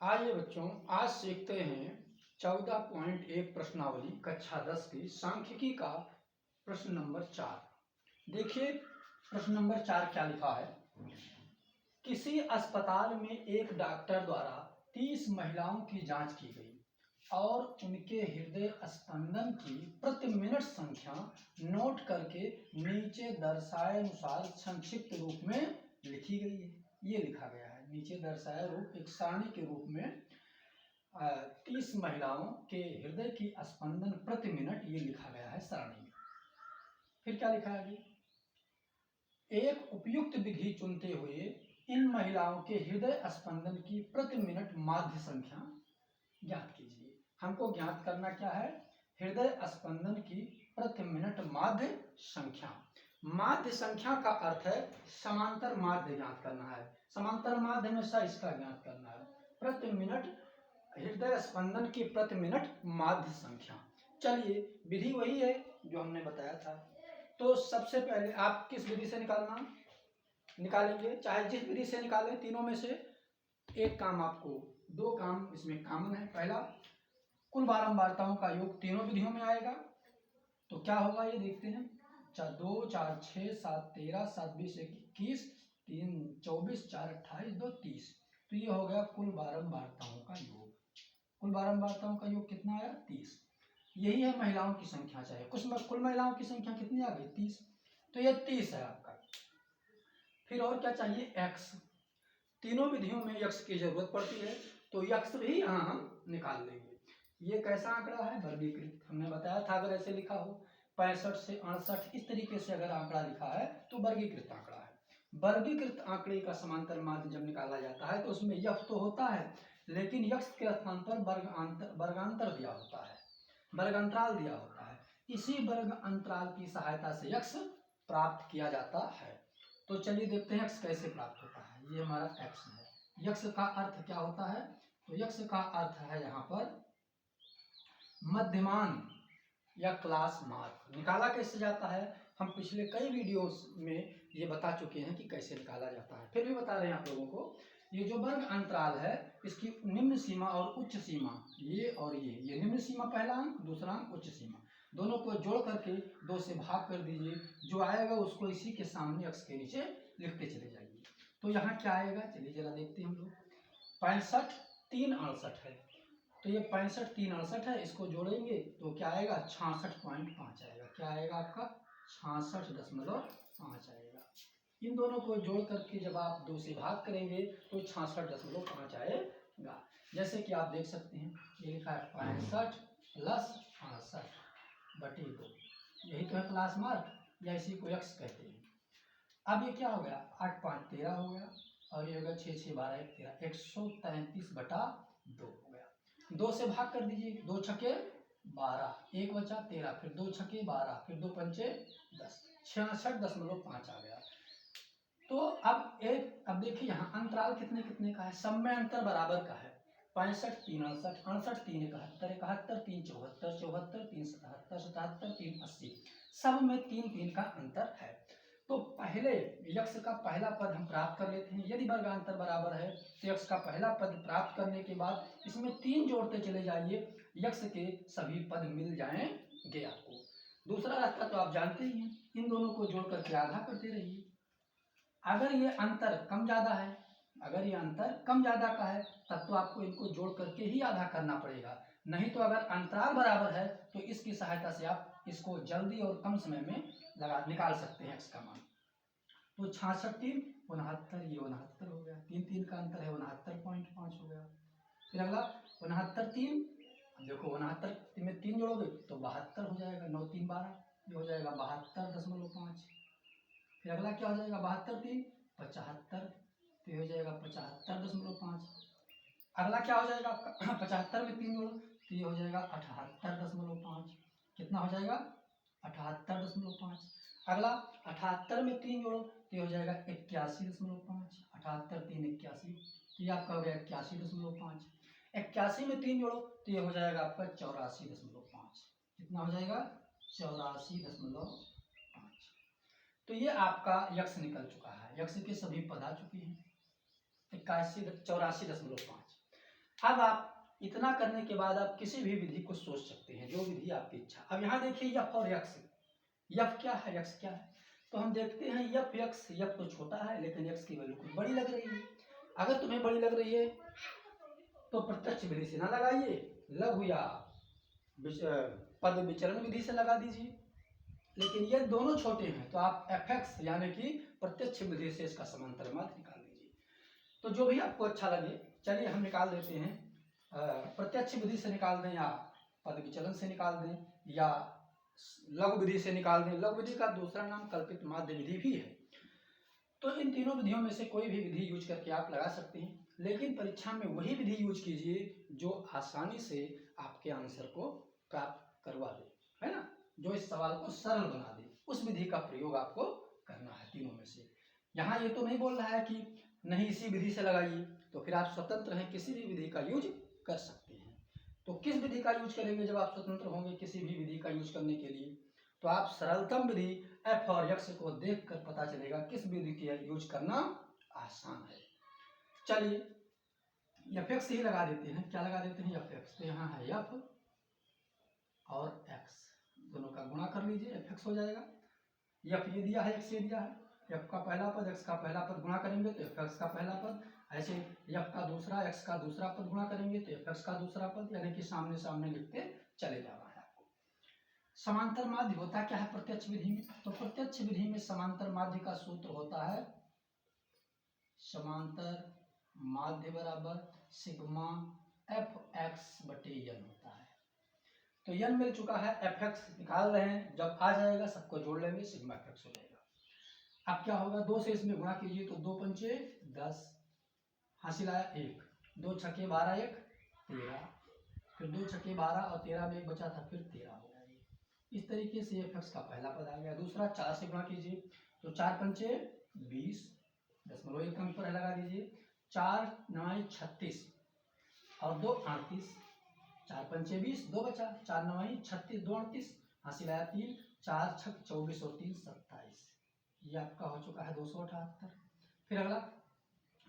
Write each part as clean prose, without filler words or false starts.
आइए बच्चों, आज सीखते हैं 14.1 प्रश्नावली कक्षा 10 की सांख्यिकी का प्रश्न नंबर 4। देखिए प्रश्न नंबर 4 क्या लिखा है। किसी अस्पताल में एक डॉक्टर द्वारा 30 महिलाओं की जांच की गई और उनके हृदय स्पंदन की प्रति मिनट संख्या नोट करके नीचे दर्शाए अनुसार संक्षिप्त रूप में लिखी गई है। ये लिखा गया है, नीचे दर्शाया रूप एक सारणी के रूप में 30 महिलाओं के हृदय की स्पंदन प्रति मिनट ये लिखा गया है सारणी में। फिर क्या लिखा है, एक उपयुक्त विधि चुनते हुए इन महिलाओं के हृदय स्पंदन की प्रति मिनट माध्य संख्या ज्ञात कीजिए। हमको ज्ञात करना क्या है, हृदय स्पंदन की प्रति मिनट माध्य संख्या। माध्य संख्या का अर्थ है समांतर माध्य ज्ञात करना है। समांतर माध्य हमेशा इसका ज्ञात करना है, प्रति मिनट हृदय स्पंदन की प्रति मिनट माध्य संख्या। चलिए विधि वही है जो हमने बताया था। तो सबसे पहले आप किस विधि से निकालेंगे, चाहे जिस विधि से निकालें, तीनों में से एक काम आपको, दो काम इसमें कॉमन है। पहला, कुल बारंबारताओं का योग तीनों विधियों में आएगा। तो क्या होगा ये देखते हैं। 2 4 6 7 13 7 20 21 3 24 4 28 2 30। तो ये हो गया कुल बारंबारताओं का योग। कुल बारंबारताओं का योग कितना आया, 30। यही है महिलाओं की संख्या, चाहे कुल महिलाओं की संख्या कितनी आ गई, 30। तो ये 30 है आपका। फिर और क्या चाहिए, x। तीनों विधियों में x की जरूरत पड़ती है, तो x भी यहाँ हम निकाल लेंगे। ये कैसा आंकड़ा है, वर्गीकृत। हमने बताया था अगर ऐसे लिखा हो 65 से 68 इस तरीके से अगर आंकड़ा लिखा है तो वर्गीकृत आंकड़ा है। वर्गीकृत आंकड़े का समांतर माध्य जब निकाला जाता है तो उसमें यक्ष तो होता है, लेकिन यक्ष के स्थान पर वर्गांतर दिया होता है, वर्गांतराल दिया होता है। इसी वर्ग अंतराल की सहायता से यक्ष प्राप्त किया जाता है। तो चलिए देखते हैं यक्ष कैसे प्राप्त होता है। ये हमारा यक्ष है। यक्ष का अर्थ क्या होता है, तो यक्ष का अर्थ है यहाँ पर मध्यमान या क्लास मार्क। निकाला कैसे जाता है, हम पिछले कई वीडियोस में ये बता चुके हैं कि कैसे निकाला जाता है, फिर भी बता रहे हैं आप लोगों को। ये जो वर्ग अंतराल है इसकी निम्न सीमा और उच्च सीमा, ये और ये निम्न सीमा पहला अंक, दूसरा अंक उच्च सीमा, दोनों को जोड़ करके 2 से भाग कर दीजिए। जो आएगा उसको इसी के सामने अक्ष के नीचे लिखते चले जाइए। तो यहाँ क्या आएगा, चलिए जरा देखते हैं हम लोग। 65 3 68 है, तो ये 65 3 68 है, इसको जोड़ेंगे तो क्या आएगा, 66.5 आएगा। क्या आएगा आपका, 66.5 आएगा। इन दोनों को जोड़ करके जब आप 2 से भाग करेंगे तो 66.5 आएगा। जैसे कि आप देख सकते हैं, ये लिखा है 65 प्लस 68/2। यही तो है क्लास मार्क, या इसी को यक्ष कहते हैं। अब ये क्या हो गया, 8 5 13 हो गया, और ये हो गया 6 6 12 1 13, 133/2 हो गया। 2 से भाग कर दीजिए, 2 छक्के 12, 1 बचा 13, फिर 2 छक्के 12, फिर 2 पंचे 10, 66.5 आ गया। तो अब देखिए यहाँ अंतराल कितने कितने का है, सब में अंतर बराबर का है। 65 3 68, 68 3 71, 71 3 74, 74 3 77, 77 3 80, सब में 3 3 का अंतर है। तो पहले यक्ष का पहला पद हम प्राप्त कर लेते हैं। यदि वर्गांतर बराबर है तो यक्ष का पहला पद प्राप्त करने के बाद इसमें 3 जोड़ते चले जाइए, यक्ष के सभी पद मिल जाएंगे आपको। दूसरा रास्ता तो आप जानते ही हैं, इन दोनों को जोड़ करके आधा करते रहिए। अगर ये अंतर कम ज्यादा है, अगर ये अंतर कम ज्यादा का है तब तो आपको इनको जोड़ करके ही आधा करना पड़ेगा। नहीं तो अगर अंतराल बराबर है तो इसकी सहायता से आप इसको जल्दी और कम समय में निकाल सकते हैं x का मान। तो 66 3 69, ये 69 हो गया, 3 3 का अंतर है, 69.5 हो गया। फिर अगला 69 3, देखो 69 में 3 जोड़ोगे तो 72 हो जाएगा, 9 3 12, ये हो जाएगा 72.5। फिर अगला क्या हो जाएगा, 72 3 75, तो ये हो जाएगा 75.5। अगला क्या हो जाएगा आपका 75 में 3 जोड़ो तो ये हो जाएगा 78.5। कितना हो जाएगा, 78.5। अगला 78 में 3 जोड़ो तो ये हो जाएगा 81.5। 78 3 81, तो ये आपका हो गया 81.5। 81 में 3 जोड़ो तो ये हो जाएगा आपका 84.5। कितना हो जाएगा, 84.5। तो ये आपका यक्ष निकल चुका है, यक्ष के सभी पद आ चुके हैं, 84.5। अब आप इतना करने के बाद आप किसी भी विधि को सोच सकते हैं, जो विधि आपकी इच्छा। अब यहाँ देखिए यफ और यक्स, यफ क्या है, यक्स क्या है, तो हम देखते हैं यफ यक्स, यफ तो छोटा है लेकिन यक्स की वैल्यू कुछ बड़ी लग रही है। अगर तुम्हें बड़ी लग रही है तो प्रत्यक्ष विधि से ना लगाइए, लघु या पद विचरण विधि से लगा दीजिए। लेकिन ये दोनों छोटे हैं तो आप एफ यानी कि प्रत्यक्ष विधि से इसका समांतर माध्य निकाल दीजिए। तो जो भी आपको अच्छा लगे, चलिए हम निकाल देते हैं, प्रत्यक्ष विधि से निकाल दें या पद विचलन से निकाल दें या लघु विधि से निकाल दें। लघु विधि का दूसरा नाम कल्पित माध्य विधि भी है। तो इन तीनों विधियों में से कोई भी विधि यूज करके आप लगा सकते हैं, लेकिन परीक्षा में वही विधि यूज कीजिए जो आसानी से आपके आंसर को प्राप्त करवा दे, है ना, जो इस सवाल को सरल बना दे, उस विधि का प्रयोग आपको करना है तीनों में से। यहाँ ये तो नहीं बोल रहा है कि नहीं इसी विधि से लगाइए, तो फिर आप स्वतंत्र हैं, किसी भी विधि का यूज कर सकते हैं। तो किस विधि का यूज करेंगे जब आप स्वतंत्र होंगे किसी भी विधि का यूज करने के लिए? तो आप सरलतम विधि एफ और यक्स को देखकर पता चलेगा किस विधि का यूज करना आसान है। चलिए एफ एक्स ही लगा देते हैं। क्या लगा देते हैं? F x. तो यहाँ है एफ और एक्स, दोनों का गुणा कर लीजिए, एफ एक्स हो जाएगा। एफ ये दिया है, एक्स ये दिया है, एफ का पहला पद एक्स का पहला पद गुणा करेंगे तो एफ एक्स का पहला पद, ऐसे एफ का दूसरा एक्स का दूसरा पद गुणा करेंगे तो एफ एक्स का दूसरा पद, यानी कि सामने सामने लिखते चले जाना है आपको। समांतर माध्य होता क्या है प्रत्यक्ष विधि में? तो प्रत्यक्ष विधि में समांतर माध्य का सूत्र होता है समांतर माध्य बराबर सिग्मा एफ एक्स बटे एन होता है। तो एन मिल चुका है, एफ एक्स निकाल रहे हैं, जब आ जाएगा सबको जोड़ लेंगे, सिग्मा एफ एक्स हो जाएगा। अब क्या होगा, 2 से इसमें गुणा कीजिए तो 2 पंचे 10, हासिल आया 1, 2 छक्के 12 1 13, फिर 2 छक्के 12 और 13 में एक बचा था, फिर 13 हो गया। इस तरीके से एफ एक्स का पहला पद आ गया। दूसरा 4 से गुणा कीजिए तो 4 पंचे 20, दशमलव एक अंक पर लगा दीजिए, 4 9 36 और 2 38, 4 पंचे 20, 2 बचा, 4 9 36, 2 38, हासिल आया 3, 4 छक 24 और 3 27, ये आपका हो चुका है 278। फिर अगला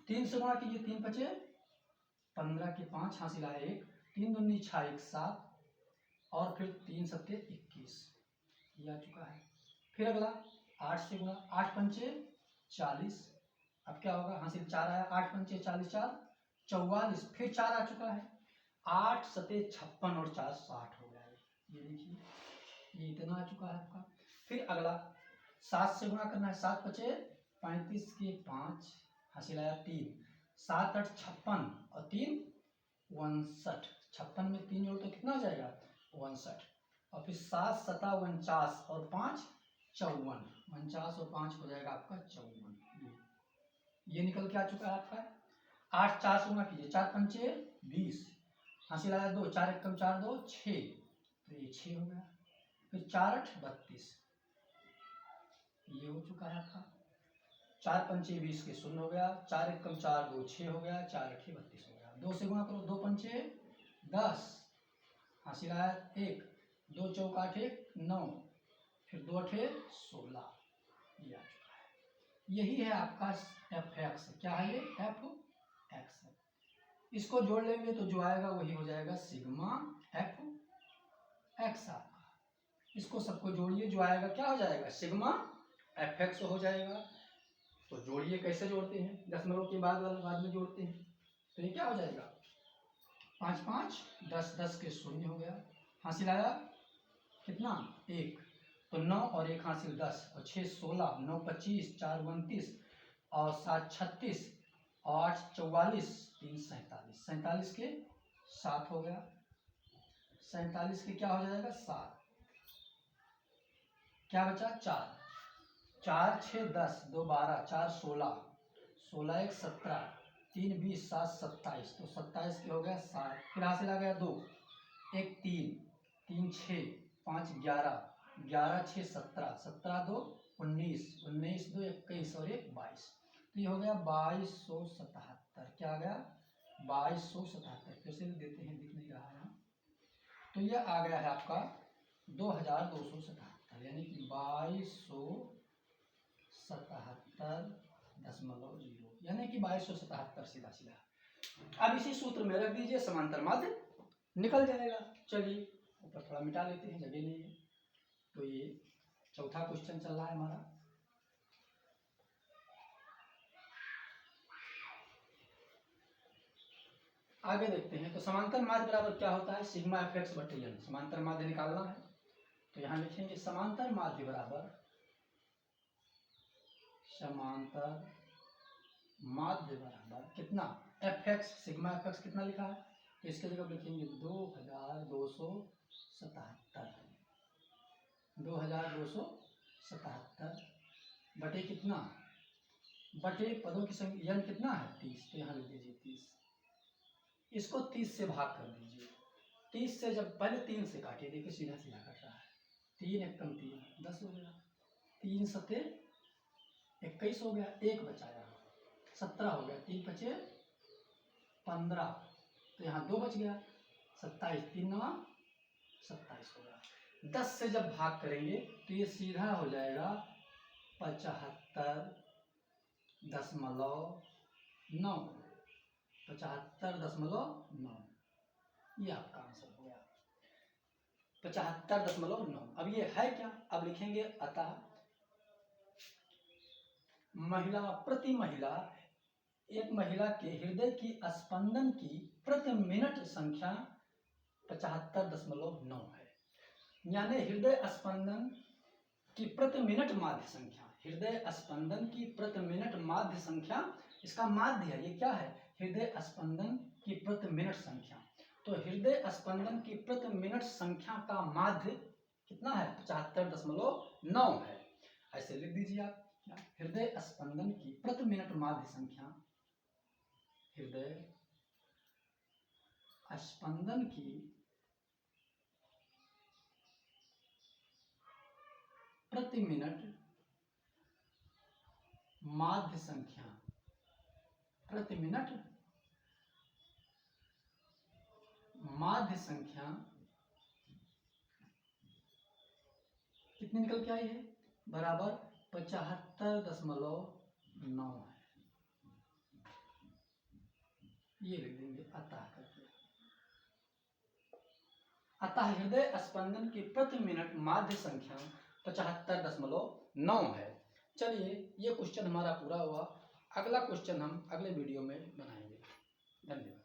3 से गुणा कीजिए, 3 पचे 15 के 5, हासिल आया 1, 3 दूनी 6 1 7 और फिर 3 सत्ते 21, ये आ चुका है। फिर अगला 8 से गुणा, 8 पंचे 40, अब क्या होगा, हासिल 4 आया, 8 पंचे 40 4 44, फिर 4 आ चुका है, 8 सते 56 और 4 60 हो गया है। ये देखिए ये इतना आ चुका है आपका। फिर अगला 7 से गुणा करना है, 7 पचे 35 के 5, हासिल आया 3, 7 8 56 और 3 59, 56 में 3 जोड़ तो कितना हो जाएगा 59, और फिर 7 7 49 और 5 54, 49 और 5 हो जाएगा आपका 54, ये निकल के आ चुका है आपका। 8 4 से गुणा कीजिए, 4 पंचे 20, हासिल आया 2, 4 1 4 2 6, तो ये 6 हो गया। फिर 4 8 32, ये हो चुका है आपका। 4 पंचे 20 के 0 हो गया, 4 1 4 2 6 हो गया, 4 8 32 हो गया। 2 से गुणा करो, 2 पंचे 10, हासिल आया 1, 2 चौका 8 9, फिर 2 8 16, ये आ चुका है। यही है आपका एफ एक्स। क्या है ये? F x. इसको जोड़ लेंगे तो जो आएगा वही हो जाएगा सिग्मा एफ एक्स आपका। इसको सबको जोड़िए, जो आएगा क्या हो जाएगा सिग्मा एफ एक्स हो जाएगा। तो जोड़िए, कैसे जोड़ते हैं, दशमलव के बाद वाला बाद में जोड़ते हैं। तो ये क्या हो जाएगा 5 5 10 10 के 0 हो गया, हासिल आया कितना 1, तो 9 और 1 हासिल 10 और 6 16, 9 25, 4 29 और 7 36, 8 44, 3 47, 47 के 7 हो गया, 47 के क्या हो जाएगा 7, क्या बचा 4, 4 6 10, 2 12, 4 16, 16 1 17, 3 20, 7 27, तो 27 के हो गया 7, फिर हासिल आ गया 2, 1 3, 3 6, 5 11, 11 6 17, 17 2 19, 19 2 21 और 1 22, तो ये हो गया 2277। क्या आ गया 2277। फिर से देते हैं, दिख नहीं रहा है, तो ये आ गया है आपका 2277, यानी कि 2277.0, यानी कि 2277 सीधा सीधा। अब इसी सूत्र में रख दीजिए, समांतर माध्य निकल जाएगा। चलिए ऊपर थोड़ा मिटा लेते हैं, जगह नहीं है। तो ये चौथा क्वेश्चन चल रहा है हमारा। आगे देखते हैं। तो समांतर माध्य बराबर क्या होता है, सिग्मा एफ एक्स बटे एन। समांतर माध्य निकालना है तो यहाँ लिखेंगे समांतर माध्य बराबर, समांतर माध्य बराबर कितना, F x, sigma F x कितना लिखा है, तो इसके जगह लिखेंगे 2277, 2277 बटे कितना, बटे पदों की संख्या n कितना है 30, तो यहाँ लिख दीजिए 30। इसको 30 से भाग कर दीजिए। 30 से जब पहले 3 से काटिए, देखिए सीधा सीधा कट रहा है, 3 एकम 3 10 हो गया, 3 सत्ते 21 हो गया, 1 बचाया 17 हो गया, 3 बचे 15, तो यहाँ 2 बच गया 27, 3 9 27 हो गया। 10 से जब भाग करेंगे तो ये सीधा हो जाएगा 75.9, 75.9, ये आपका आंसर हो गया 75.9। अब ये है क्या, अब लिखेंगे अतः महिला प्रति महिला, एक महिला के हृदय की स्पंदन की प्रति मिनट संख्या 75.9 है। यानी हृदय स्पंदन की प्रति मिनट माध्य संख्या, हृदय स्पंदन की प्रति मिनट माध्य संख्या, इसका माध्य है, ये क्या है, हृदय स्पंदन की प्रति मिनट संख्या। तो हृदय स्पंदन की प्रति मिनट संख्या का माध्य कितना है, 75.9 है। ऐसे लिख दीजिए आप, हृदय स्पंदन की प्रति मिनट माध्य संख्या, हृदय स्पंदन की प्रति मिनट माध्य संख्या, प्रति मिनट माध्य संख्या कितनी निकल के आई है, बराबर 75.9 है। ये लिख देंगे अतः करके। अतः हृदय स्पंदन की प्रति मिनट माध्य संख्या 75.9 है। चलिए ये क्वेश्चन हमारा पूरा हुआ। अगला क्वेश्चन हम अगले वीडियो में बनाएंगे। धन्यवाद।